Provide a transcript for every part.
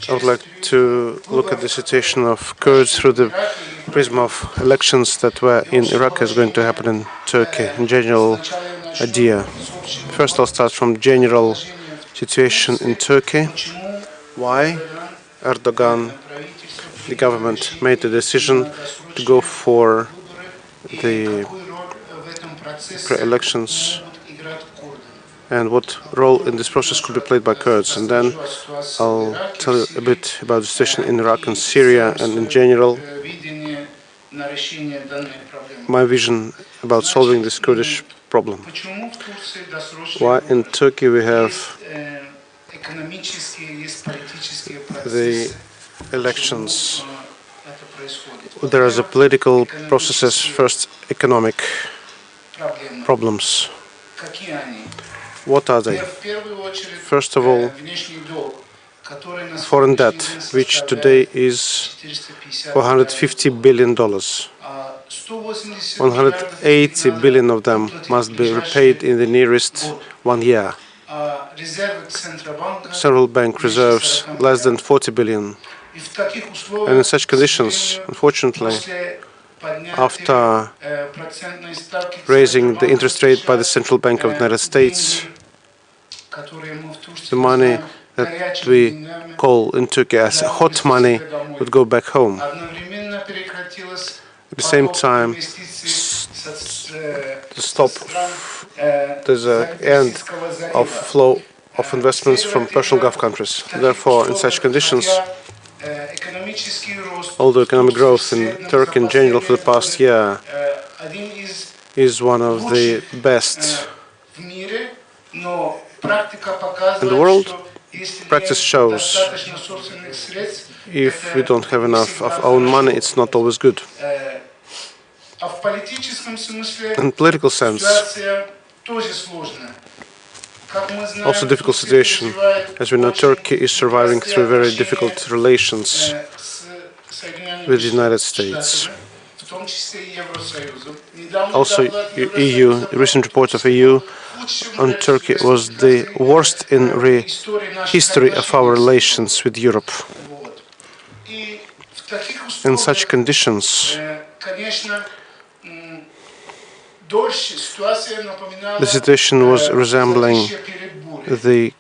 I would like to look at the situation of Kurds through the prism of elections that were in Iraq is going to happen in Turkey, in general idea. First, I'll start from general situation in Turkey. Why Erdogan, the government, made the decision to go for the pre-elections and what role in this process could be played by Kurds. And then I'll tell you a bit about the situation in Iraq and Syria and in general my vision about solving this Kurdish problem. Why in Turkey we have the elections. There are the political processes, first economic problems. What are they? First of all, foreign debt, which today is $450 billion. 180 billion of them must be repaid in the nearest 1 year. Central bank reserves less than 40 billion. And in such conditions, unfortunately, after raising the interest rate by the Central Bank of the United States, the money that we call in Turkey as hot money would go back home. At the same time, there's an end of flow of investments from Persian Gulf countries. Therefore, in such conditions, although economic growth in Turkey in general for the past year is one of the best in the world, practice shows if we don't have enough of own money, it's not always good. In political sense, also difficult situation. As we know, Turkey is surviving through very difficult relations with the United States. Also, EU, recent reports of EU on Turkey was the worst in history of our relations with Europe. In such conditions, the situation was resembling the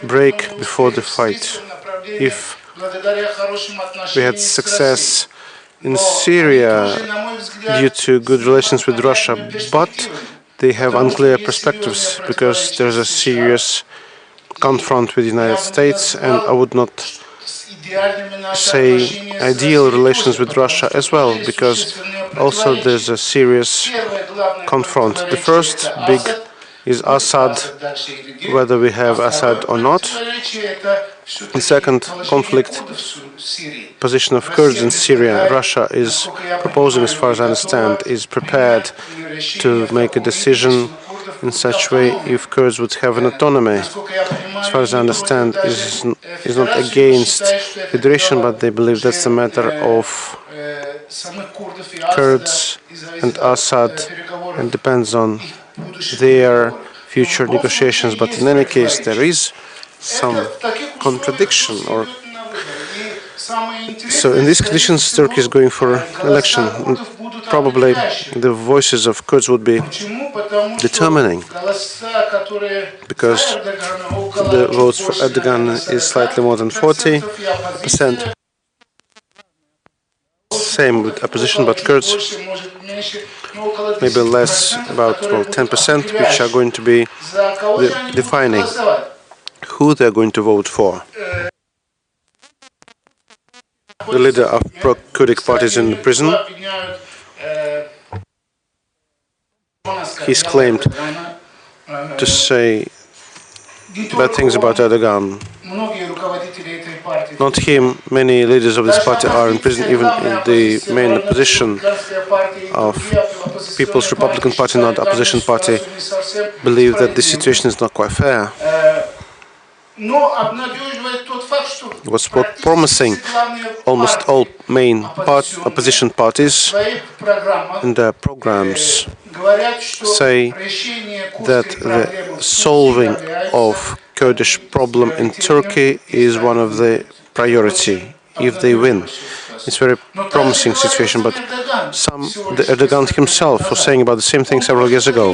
break before the fight. If we had success in Syria due to good relations with Russia, but they have unclear perspectives because there's a serious confront with the United States, and I would not say ideal relations with Russia as well, because also there's a serious confront. The first big is Assad, whether we have Assad or not. The second conflict, position of Kurds in Syria. Russia is proposing, as far as I understand, is prepared to make a decision in such way if Kurds would have an autonomy. As far as I understand, is not against federation, but they believe that's a matter of Kurds and Assad and depends on their future negotiations. But in any case, there is some contradiction. So in these conditions, Turkey is going for election. And probably the voices of Kurds would be determining, because the votes for Erdogan is slightly more than 40%. Same with opposition, but Kurds maybe less, about 10%, which are going to be defining who they're going to vote for. The leader of pro-Kurdic parties in prison. He's claimed to say bad things about Erdogan. Not him, many leaders of this party are in prison, even in the main opposition of People's Republican Party, not opposition party, believe that this situation is not quite fair. What's promising, almost all main opposition parties in their programs say that the solving of Kurdish problem in Turkey is one of the priority if they win. It's a very promising situation, but the Erdogan himself was saying about the same thing several years ago.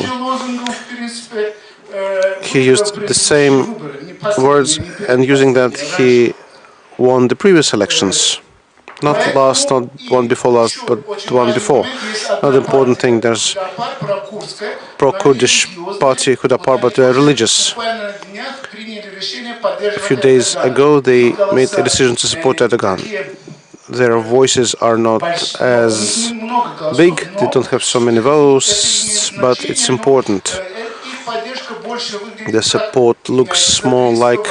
He used the same words, and using that he won the previous elections. Not last, not one before last, but the one before. Not the important thing, there's pro-Kurdish party, Hudapar, but they are religious. A few days ago, they made a decision to support Erdogan. Their voices are not as big, they don't have so many votes, but it's important. The support looks more like,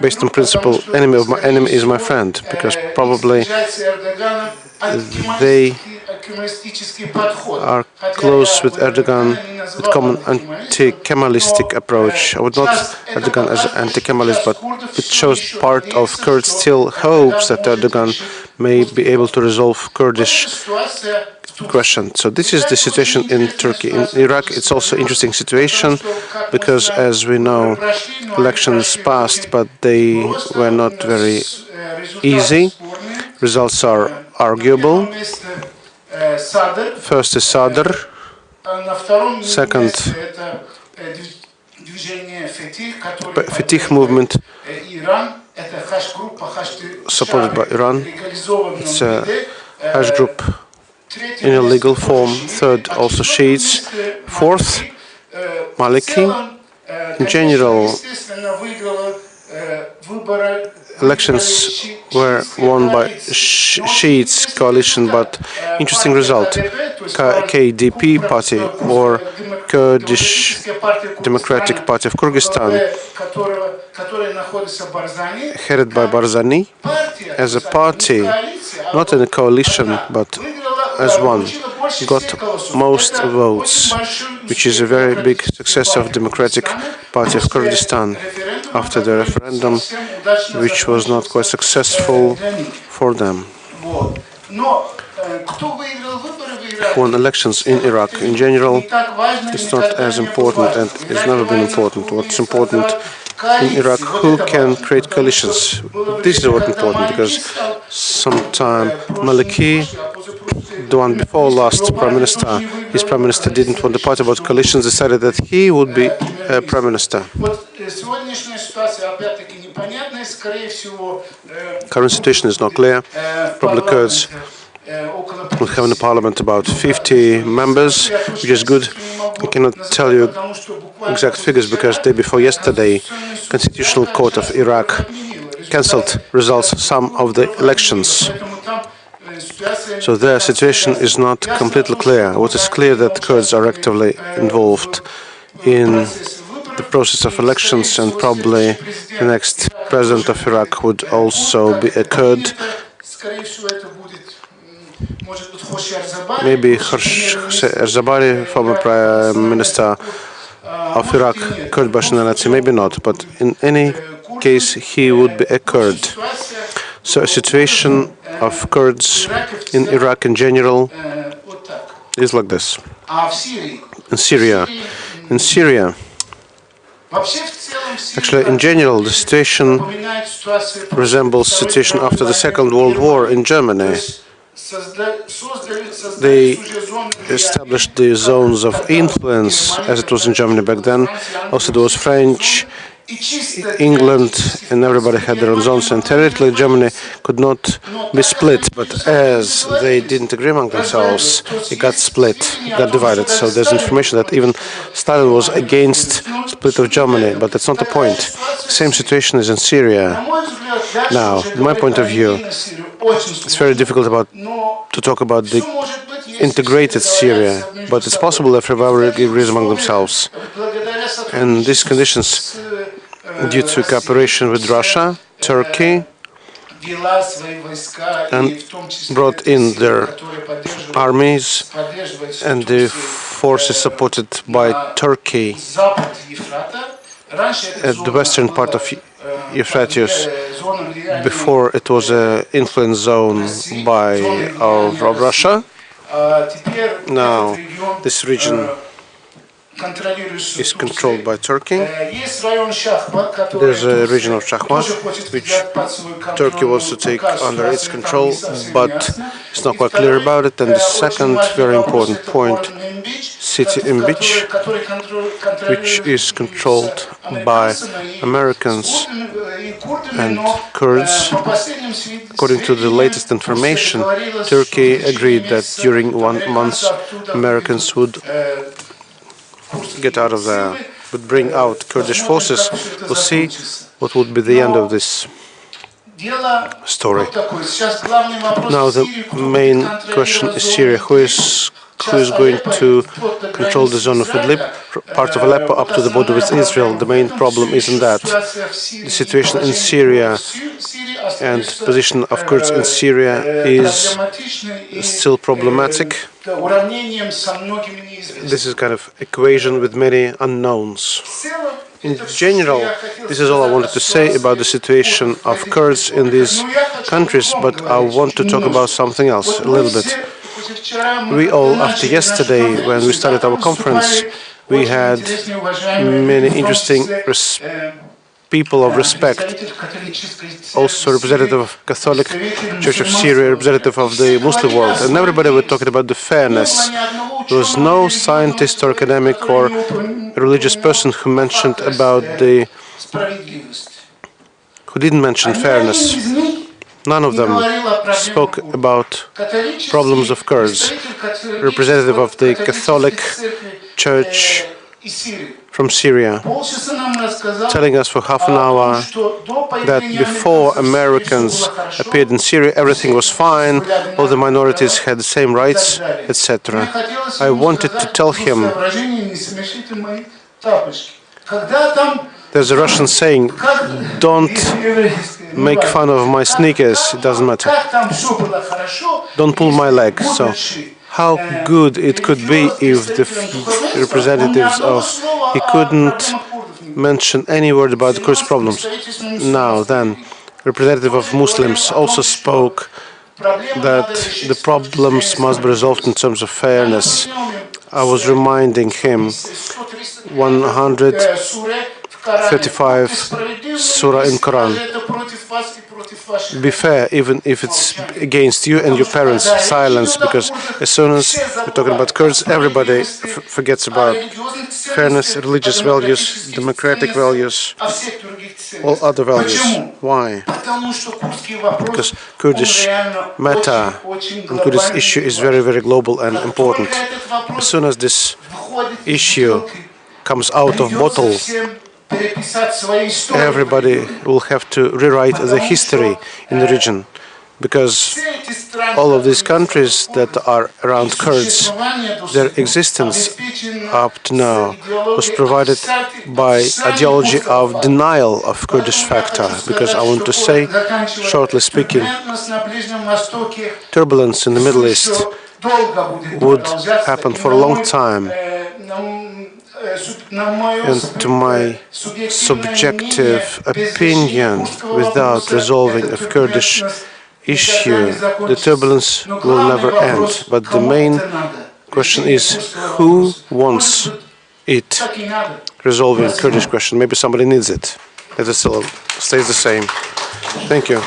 based on principle, enemy of my enemy is my friend, because probably they are close with Erdogan with common anti-Kemalistic approach. I would not Erdogan as anti-Kemalist, but it shows part of Kurds still hopes that Erdogan may be able to resolve Kurdish question. So this is the situation in Turkey. In Iraq, it's also interesting situation because, as we know, elections passed, but they were not very easy. Results are arguable. First is Sadr, second Fetih movement supported by Iran. It's a hash group in a legal form. Third, also Shiites. Fourth, Maliki. In general, elections were won by Shiites coalition, but interesting result. KDP party, or Kurdish Democratic Party of Kurdistan, headed by Barzani, as a party, not in a coalition, but as one, got most votes, which is a very big success of Democratic Party of Kurdistan after the referendum, which was not quite successful for them. Who won elections in Iraq in general, it's not as important and it's never been important. What's important in Iraq, who can create coalitions? This is what's important, because sometime Maliki, the one before last Prime Minister, his Prime Minister didn't want the party about coalitions, decided that he would be Prime Minister. Current situation is not clear. Probably Kurds will have in the parliament about 50 members, which is good. I cannot tell you exact figures because day before yesterday, Constitutional Court of Iraq cancelled results some of the elections. So their situation is not completely clear. What is clear that Kurds are actively involved in the process of elections, and probably the next president of Iraq would also be a Kurd. Maybe Erzabari, former Prime Minister of Iraq, Kurd nationality, maybe not, but in any case he would be a Kurd. So a situation of Kurds in Iraq in general is like this. In Syria, actually, in general, the situation resembles the situation after the Second World War in Germany. They established the zones of influence, as it was in Germany back then. Also, there was French, England, and everybody had their own zones. And theoretically, Germany could not be split, but as they didn't agree among themselves, it got split, got divided. So there's information that even Stalin was against split of Germany, but that's not the point. The same situation is in Syria. Now, in my point of view, it's very difficult to talk about the integrated Syria, but it's possible that everybody agrees among themselves. And these conditions, due to cooperation with Russia, Turkey, and brought in their armies and the forces supported by Turkey at the western part of Euphrates. Before it was an influence zone of Russia. Now this region is controlled by Turkey. There's a region of Shahmat, which Turkey wants to take under its control, but it's not quite clear about it. And the second very important point, city Imbich, which is controlled by Americans and Kurds. According to the latest information, Turkey agreed that during 1 month Americans would get out of there, would bring out Kurdish forces. We'll see what would be the end of this story. Now the main question is Syria. Who is going to control the zone of Idlib, part of Aleppo up to the border with Israel? The main problem isn't that. The situation in Syria and position of Kurds in Syria is still problematic. This is kind of equation with many unknowns. In general, this is all I wanted to say about the situation of Kurds in these countries, but I want to talk about something else a little bit. We all, after yesterday, when we started our conference, we had many interesting people of respect, also representative of Catholic Church of Syria, representative of the Muslim world, and everybody was talking about the fairness. There was no scientist or academic or religious person who mentioned about who didn't mention fairness. None of them spoke about problems of Kurds. Representative of the Catholic Church from Syria, telling us for half an hour that before Americans appeared in Syria, everything was fine, all the minorities had the same rights, etc. I wanted to tell him, there's a Russian saying, don't make fun of my sneakers, it doesn't matter. Don't pull my leg. So how good it could be if the representatives of he couldn't mention any word about the Kurds problems. Now then, representative of Muslims also spoke that the problems must be resolved in terms of fairness. I was reminding him 135 surah in Quran. Be fair, even if it's against you and your parents. Silence, because as soon as we're talking about Kurds, everybody forgets about fairness, religious values, democratic values, all other values. Why? Because Kurdish matter and Kurdish issue is very, very global and important. As soon as this issue comes out of bottle, everybody will have to rewrite the history in the region, because all of these countries that are around Kurds, their existence up to now was provided by ideology of denial of Kurdish factor. Because I want to say, shortly speaking, turbulence in the Middle East would happen for a long time. And to my subjective opinion, without resolving a Kurdish issue, the turbulence will never end. But the main question is, who wants it? Resolving Kurdish question. Maybe somebody needs it. It still stays the same. Thank you.